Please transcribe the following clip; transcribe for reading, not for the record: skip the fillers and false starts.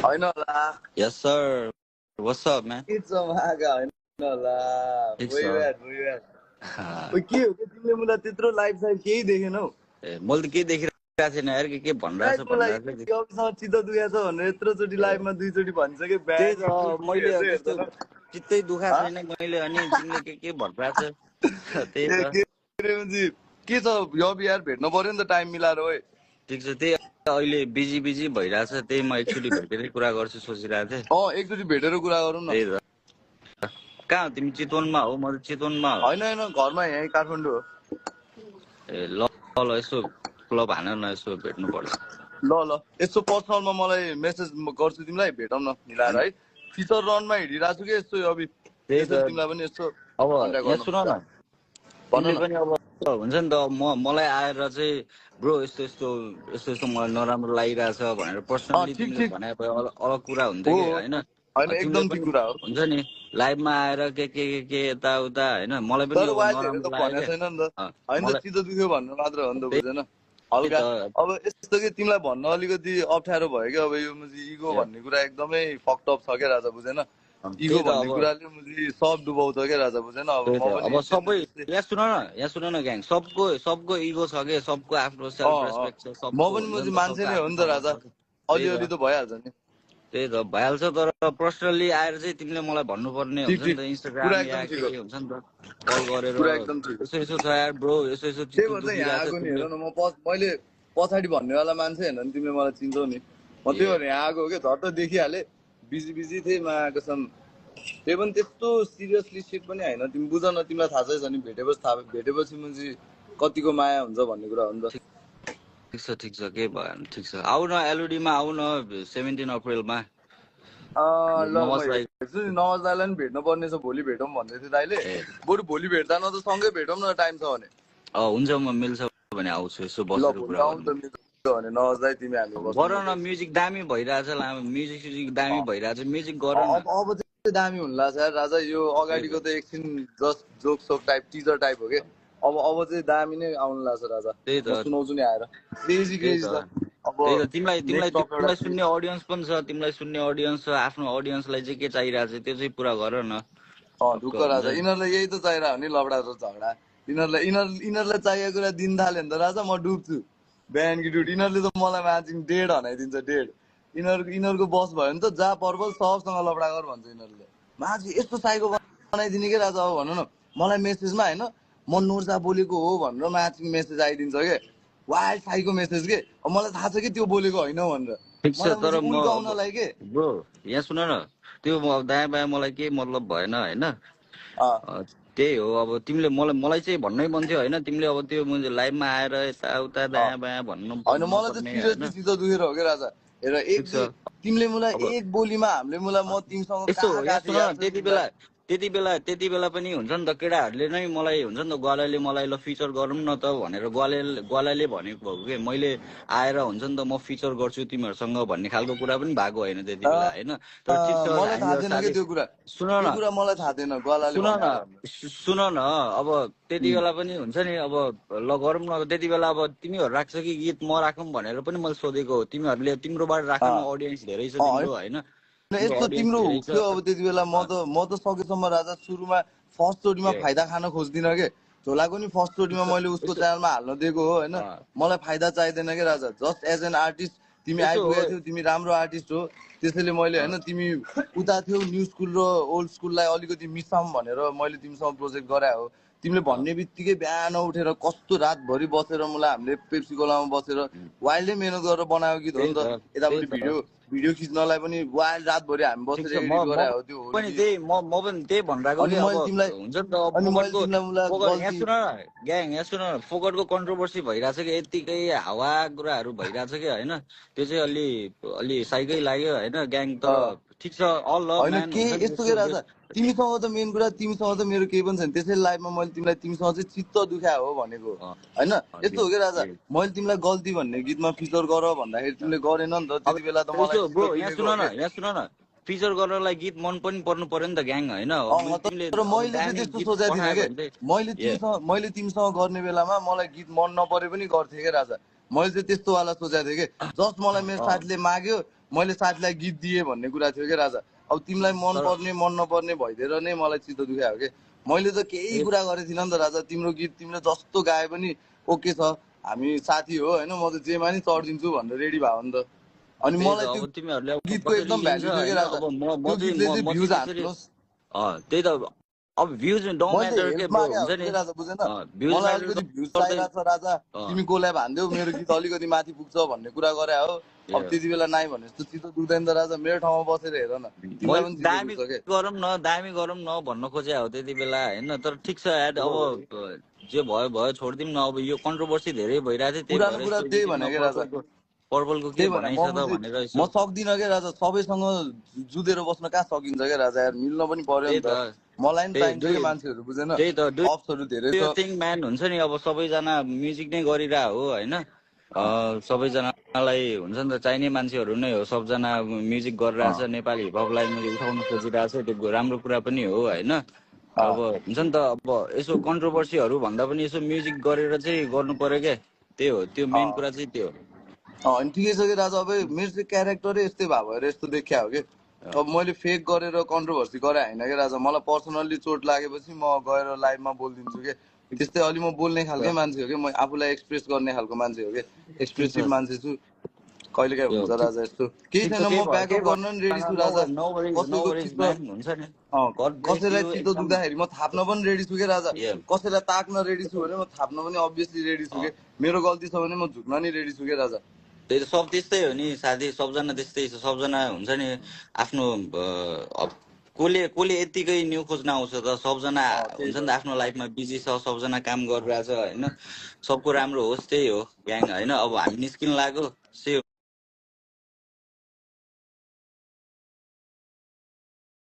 होइन होला Yes, sir. What's up, man? के छ मागा होइन होला It's भइब्याट ओ के हो के तिमीले मलाई त्यत्रो लाइभ साइभ केही देखेनौ मैले त के देखिरहेको छैन यार के भनिरहेछ मलाई भनिरहेछ अबसँग चित्त दुखेको छ भनेर यत्रोचोटि लाइभमा दुईचोटि भनिसके त्यही ब्याग त मैले हेर्दै त्यस्तो हेर्दैन चित्तै दुखा छैन मैले अनि तिमीले के भनिरहेछ त्यही त के छ अब यार भेट्नु पर्यो नि त टाइम मिलाएर ओए ठिक छ त्यही अहिले बिजी भइरहेछ त्यही म एकचोटि भेटेरै कुरा गर्छु सोचिरहेको थिएँ एकचोटि भेटेर कुरा गरौँ न त्यही त कहाँ हो तिमी चितवनमा हो म त चितवनमा हो होइन घरमा यहीँ काठमाडौँ हो ए ल ल यसो क्लब हान न यसो भेट्नु पर्छ ल यसो पर्सनलमा मलाई मेसेज गर्छु तिमीलाई भेटौँ न मिलाएर है फिचर रनमा हिँडिरहेको छु कि यस्तो अभि त्यही त तिमीलाई पनि यस्तो अब यहाँ सुन न तिमीले पनि अब हुन्छ नि त मलाई आएर चाहिँ ब्रो यस्तो मलाई नराम्रो लागिरहेछ भनेर पर्सनली तिमीले भने अलग कुरा हुन्थ्यो कि होइन एकदम ठिक कुरा हो हुन्छ नि लाइभमा आएर के यताउता होइन मलाई पनि नराम्रो लाग्यो चित्त दुख्यो भन्नु मात्र हो नि त बुझेन हल्का अब यस्तो कि तिमीलाई भन्न अलिकति अप्ठ्यारो भयो कि अब यो इगो भन्ने कुरा एकदमै फक्टअप छ क्या राजा बुझेन इगो भन्ने कुराले मुझे सब डुबाउँछ क्या राजा बुझेन अब सबै यहाँ सुन न ग्याङ सबको इगो छ के सबको आफ्नो सेल्फ रेस्पेक्ट छ म पनि मुझे मान्छे नै हो नि त राजा अलिअलि त भइहाल्छ नि त्यही त भइहाल्छ तर पर्सनली आएर चाहिँ तिमीले मलाई भन्नुपर्ने हुन्छ नि त इन्स्टाग्राम या के हुन्छ नि त कल गरेर यसो छ यार ब्रो यसो मैले पछाडि भन्नेवाला मान्छे होइन नि तिमीले मलाई चिन्छौ नि म त्यही भएर यहाँ आएको हो कि झट्ट देखिहाले बिजी थिएँ म आएको छन् त्यही पनि त्यस्तो सिरियसली सिट पनि होइन तिमी बुझ न तिमीलाई थाहा छैछ नि भेटेपछि मुझे कतिको माया हुन्छ भन्ने कुरा हो नि त ठिक छ के भयो ठिक छ आऊ न एलओडीमा आऊ न 17 अप्रिलमा नवाज दाइलाई पनि भेट्नु पर्ने छ भोलि भेटौँ भन्दै थियो दाइले बरु भोलि भेट्दा न त सँगै भेटौँ न टाइम छ भने हुन्छ म मिल्छ भने आउँछु यसो बसेर कुरा भने नवाज दाइ तिमी हामी गर न म्युजिक दामी भइरहेछ म्युजिक दामी भइरहेछ म्युजिक गर न अब चाहिँ दामी हुन्ला छ राजा यो अगाडिको त एकछिन जस्ट जोक सोक टाइप टिजर टाइप हो कि अब चाहिँ दामी नै आउनु लाग्छ राजा त्यही त सुनाउँछु नि आएर क्रेजी छ अब तिमीलाई सुन्ने अडियन्स पनि छ तिमीलाई सुन्ने अडियन्स छ आफ्नो अडियन्सलाई चाहिँ के चाहिरहेछ त्यो चाहिँ पुरा गर न ढुक्क राजा यिनीहरूलाई यही त चाहिरहेको हो नि लबडा र झगडा यिनीहरूलाई चाहिएको कुरा दिन थाल्यो भने त राजा म डुब्छु बिहान कि ड्युटी यिनीहरूले त मलाई माथि डेढ हनाइदिन्छ डेढ यिनीहरूको बस भयो भने त जहाँ पर्पल सबसँग लबडा गर भन्छ यिनीहरूले माथि यस्तो साइको बनाइदिने के राजा हो भन न मलाई मेसेजमा होइन म नोर्जा बोलेको हो भनेर माथि मेसेज आइदिन्छ के वाइल्ड साइको मेसेज के मलाई थाहा छ कि त्यो बोलेको होइन भनेर ठिक छ तर उल्काउनलाई के ब्रो यहाँ सुन न त्यो दायाँ बायाँ मलाई के मतलब भएन होइन त्यही हो अब तिमीले मलाई चाहिँ भन्नै मन थियो होइन तिमीले अब त्यो लाइभमा आएर यताउता दायाँ बायाँ भन्नु होइन मलाई त सिरियसली चित्त दुखेर हो कि राजा हेर तिमीले मलाई एक बोलीमा हामीले मलाई म तिमीसँग त्यति बेला पनि हुन्छ नि त केटाहरूले नै मलाई हुन्छ नि त ग्वालाले मलाई ल फिचर गरौँ न त भनेर ग्वालाले भनेको भएको के मैले आएर हुन्छ नि त म फिचर गर्छु तिमीहरूसँग भन्ने खालको कुरा पनि भएको होइन त्यति बेला होइन सुन न अब त्यति बेला पनि हुन्छ नि अब ल गरौँ न त्यति बेला अब तिमीहरू राख्छ कि गीत म राखौँ भनेर पनि मैले सोधेको हो तिमीहरूले तिम्रोबाट राख्नु अडियन्स धेरै छ तिम्रो होइन यस्तो तिम्रो थियो अब त्यति बेला म त सकेसम्म राजा सुरुमा फर्स्ट चोटिमा फाइदा खान खोज्दिनँ के झोलाको नि फर्स्ट चोटिमा मैले उसको च्यानलमा हाल्न दिएको हो होइन मलाई फाइदा चाहिँदैन कि राजा जस्ट एज एन आर्टिस्ट तिमी आइपुगेको थियौ तिमी राम्रो आर्टिस्ट हो त्यसैले मैले होइन तिमी उता थियौ न्यू स्कुल र ओल्ड स्कुललाई अलिकति मिसाऊँ भनेर मैले तिमीसँग प्रोजेक्ट गराए हो तिमीले भन्ने बित्तिकै बिहान उठेर कस्तो रातभरि बसेर मलाई हामीले पेप्सी कोलामा बसेर वाइल्डै मेहनत गरेर बनाएको गीत हो नि त यतापट्टि भिडियो खिच्नलाई पनि वाइल्ड रातभरि हामी बसेर एडिट गराए हो त्यो पनि त्यही म पनि त्यही भनिरहेको कि हुन्छ नि त ग्याङ यहाँ सुन फोकटको कन्ट्रोभर्सी भइरहेछ कि यत्तिकै हावा कुराहरू भइरहेछ कि होइन त्यो चाहिँ अलि साइकै लाग्यो होइन ग्याङ तर ठिक छ यस्तो के राजा तिमीसँग त मेन कुरा तिमीसँग त मेरो केही पनि छैन त्यसैले लाइफमा मैले तिमीलाई तिमीसँग चाहिँ चित्त दुखायो हो भनेको होइन यस्तो हो कि राजा मैले तिमीलाई गल्ती भन्ने गीतमा फिचर गर भन्दाखेरि तिमीले गरेन नि त त्यति बेला त मलाई यहाँ सुन न फिचर गर्नलाई गीत मन पनि पर्नु पर्यो नि त ग्याङ होइन तर मैले चाहिँ त्यस्तो सोचेको थिइनँ कि मैले तिमीसँग गर्ने बेलामा मलाई गीत मन नपरे पनि गर्थेँ क्या राजा मैले चाहिँ त्यस्तो वाला सोचेको थिएँ कि जस्ट मलाई मेरो साथीले माग्यो मैले साथीलाई गीत दिएँ भन्ने कुरा थियो क्या राजा। अब तिमीलाई मन पर्ने मन नपर्ने भइदिएर नै मलाई चित्त दुखायो के। मैले त केही कुरा गरेको थिइनँ नि त राजा। तिम्रो गीत तिमीले जस्तो गाए पनि ओके छ, हामी साथी हो होइन, म त जेमा नि चढिदिन्छु भनेर रेडी भयो नि त। अनि मलाई त्यो गीतको एकदम भ्याल्यु थियो क्या राजा। त्यो गीतले चाहिँ भ्युज हान्नुहोस्। त्यही त अब भ्युज डोन्ट म्याटर के ब्रो, हुन्छ नि राजा, बुझेन? मलाई अलिकति भ्युज चाहिएको छ राजा, तिमी कोल्याब हान्देऊ मेरो गीत अलिकति माथि पुग्छ भन्ने कुरा गरे हो। अब त्यति बेला नाइ भने जस्तो चित्त दुख्दैन त राजा। मेरो ठाउँमा बसेर हेर न, दामी गरौँ न भन्न खोजे हो त्यति बेला होइन। तर ठिक छ यार, अब जे भयो भयो छोडिदिउँ न। अब यो कन्ट्रोभर्सी धेरै भइरहेको थियो, त्यही भनेको राजा। पर्पलको के भनाइ छ त भनेर म सक्दिनँ क्या राजा, सबैसँग जुधेर बस्न कहाँ सकिन्छ क्या राजा यार, मिल्न पनि पर्यो नि त। मलाई नि चाहिन्छ कि मान्छेहरू, बुझेन? त्यही त अप्सहरू धेरै छ। थिङ म्यान हुन्छ नि, अब सबैजना म्युजिक नै गरिरह हो होइन। सबैजनालाई हुन्छ नि त, चाहिने मान्छेहरू नै हो। सबजना म्युजिक गरिरहेछ, नेपाली हिपहपलाई मैले उठाउन खोजिरहेको छ, त्यो राम्रो कुरा पनि हो होइन। अब हुन्छ नि त, अब यसो कन्ट्रोभर्सीहरू भन्दा पनि यसो म्युजिक गरेर चाहिँ गर्नु पर्यो क्या, त्यही हो, त्यो मेन कुरा चाहिँ त्यो हो। अनि ठिकै छ कि राजा। अब मेरो चाहिँ क्यारेक्टरै यस्तै भयो भएर यस्तो देखिया हो कि। अब मैले फेक गरेर कन्ट्रोभर्सी गरे होइन कि राजा। मलाई पर्सनल्ली चोट लागेपछि म गएर लाइभमा बोलिदिन्छु कि। त्यस्तै अलि म बोल्ने खालकै मान्छे हो कि, म आफूलाई एक्सप्रेस गर्ने खालको मान्छे हो कि, एक्सप्रेसिभ मान्छे छु। कहिले काहीँ हुन्छ राजा यस्तो, केही छैन, म ब्याकअप गर्न पनि रेडी छु राजा। कसैलाई चित्त दुख्दाखेरि म थाप्न पनि रेडी छु कि राजा। कसैलाई ताक्न रेडी छु भने म थाप्न पनि अभियसली रेडी छु कि। मेरो गल्ती छ भने म झुक्न नि रेडी छु कि राजा। त्यही त, सब त्यस्तै हो नि साथी, सबजना त्यस्तै छ। सबजना हुन्छ नि आफ्नो कसले यतिकै न्यु खोज्न आउँछ त। सबजना हुन्छ नि त आफ्नो लाइफमा बिजी छ, सबजना काम गरिरहेछ होइन। सबको राम्रो होस् त्यही हो ग्याङ होइन। अब हामी निस्किन लाग्यो।